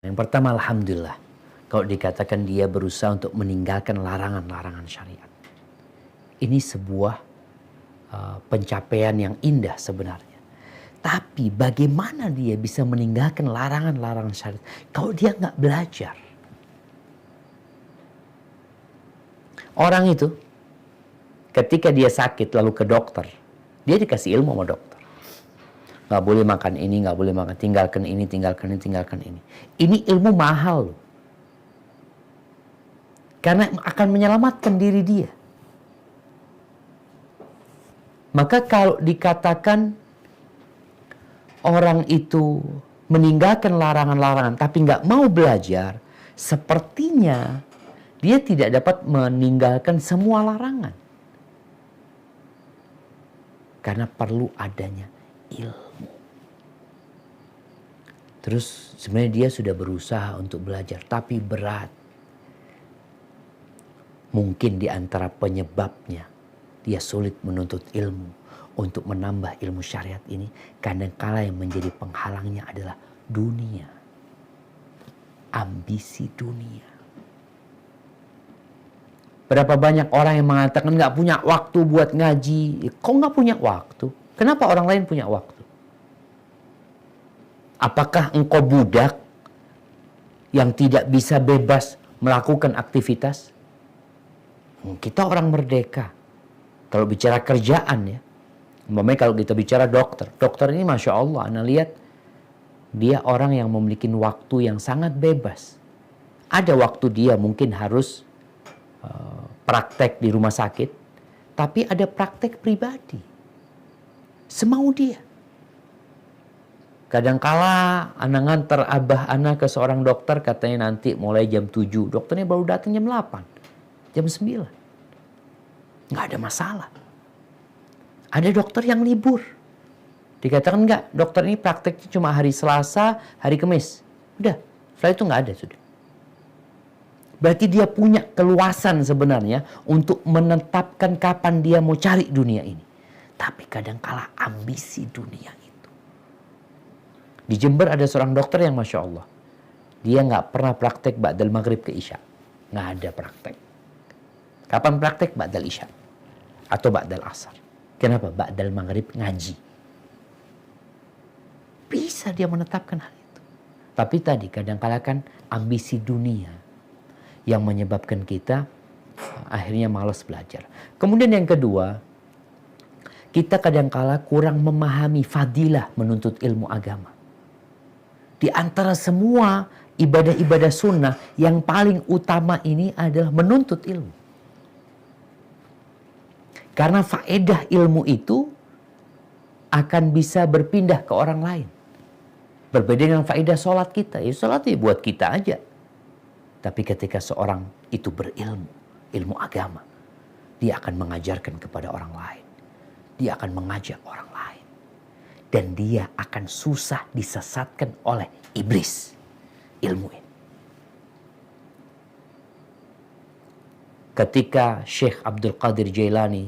Yang pertama, alhamdulillah. Kalau dikatakan dia berusaha untuk meninggalkan larangan-larangan syariat. Ini sebuah pencapaian yang indah sebenarnya. Tapi bagaimana dia bisa meninggalkan larangan-larangan syariat kalau dia nggak belajar? Orang itu ketika dia sakit lalu ke dokter, dia dikasih ilmu sama dokter. Nggak boleh makan ini, nggak boleh makan, tinggalkan ini, tinggalkan ini, tinggalkan ini. Ini ilmu mahal loh. Karena akan menyelamatkan diri dia. Maka kalau dikatakan orang itu meninggalkan larangan-larangan tapi nggak mau belajar, sepertinya dia tidak dapat meninggalkan semua larangan. Karena perlu adanya ilmu. Terus sebenarnya dia sudah berusaha untuk belajar, tapi berat. Mungkin di antara penyebabnya dia sulit menuntut ilmu untuk menambah ilmu syariat ini. Kadangkala yang menjadi penghalangnya adalah dunia. Ambisi dunia. Berapa banyak orang yang mengatakan nggak punya waktu buat ngaji. Kok nggak punya waktu? Kenapa orang lain punya waktu? Apakah engkau budak yang tidak bisa bebas melakukan aktivitas? Kita orang merdeka. Kalau bicara kerjaan ya. Umpamanya kalau kita bicara dokter. Dokter ini Masya Allah, Anda lihat. Dia orang yang memiliki waktu yang sangat bebas. Ada waktu dia mungkin harus praktek di rumah sakit. Tapi ada praktek pribadi. Semau dia. Kadangkala anak nganter abah anak ke seorang dokter. Katanya nanti mulai jam 7. Dokternya baru datang jam 8. Jam 9. Nggak ada masalah. Ada dokter yang libur. Dikatakan enggak, dokter ini prakteknya cuma hari Selasa, hari Kamis. Udah, setelah itu nggak ada sudah. Berarti dia punya keluasan sebenarnya untuk menetapkan kapan dia mau cari dunia ini. Tapi kadangkala ambisi dunia itu. Di Jember ada seorang dokter yang Masya Allah. Dia nggak pernah praktek ba'dal maghrib ke isya. Nggak ada praktek. Kapan praktek? Ba'dal isya. Atau ba'dal asar. Kenapa? Ba'dal maghrib ngaji. Bisa dia menetapkan hal itu. Tapi tadi kadang-kala kan ambisi dunia yang menyebabkan kita akhirnya malas belajar. Kemudian yang kedua, kita kadang-kala kurang memahami fadilah menuntut ilmu agama. Di antara semua ibadah-ibadah sunnah yang paling utama ini adalah menuntut ilmu. Karena faedah ilmu itu akan bisa berpindah ke orang lain. Berbeda dengan faedah sholat kita. Ya sholat itu buat kita aja. Tapi ketika seorang itu berilmu, ilmu agama, dia akan mengajarkan kepada orang lain. Dia akan mengajak orang lain. Dan dia akan susah disesatkan oleh iblis. Ilmu ini. Ketika Syekh Abdul Qadir Jailani,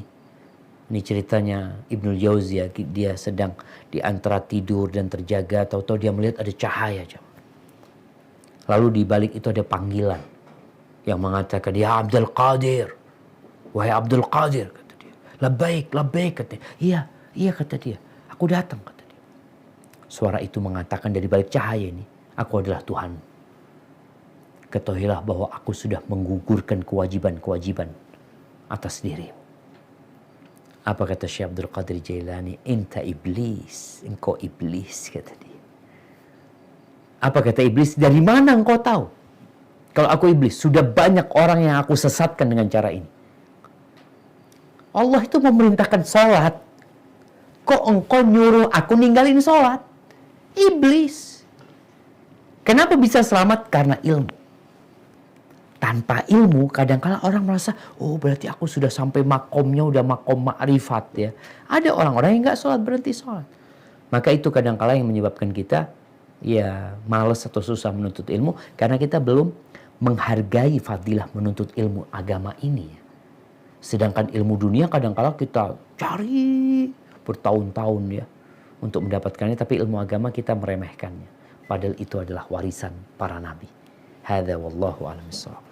ini ceritanya Ibnul Jauziyah, dia sedang di antara tidur dan terjaga, tahu-tahu dia melihat ada cahaya. Lalu di balik itu ada panggilan yang mengatakan, "Ya Abdul Qadir, wahai Abdul Qadir," kata dia. "Labbaik, labbaik," kata dia. Iya kata dia. "Aku datang," kata dia. Suara itu mengatakan dari balik cahaya ini, "Aku adalah Tuhan. Ketahuilah bahwa aku sudah menggugurkan kewajiban-kewajiban atas dirimu." Apa kata Syekh Abdul Qadir Jailani? "Inta iblis." Engkau iblis, kata dia. Apa kata iblis? "Dari mana engkau tahu kalau aku iblis? Sudah banyak orang yang aku sesatkan dengan cara ini." Allah itu memerintahkan sholat. Kok engkau nyuruh aku ninggalin sholat? Iblis. Kenapa bisa selamat? Karena ilmu. Tanpa ilmu, kadang-kala orang merasa, oh berarti aku sudah sampai makomnya, udah makom ma'rifat ya. Ada orang-orang yang nggak sholat, berhenti sholat. Maka itu kadang-kala yang menyebabkan kita, ya malas atau susah menuntut ilmu. Karena kita belum menghargai fadilah menuntut ilmu agama ini. Sedangkan ilmu dunia kadang-kala kita cari bertahun-tahun ya. Untuk mendapatkannya, tapi ilmu agama kita meremehkannya. Padahal itu adalah warisan para nabi. Hadza wallahu a'lam bissawab.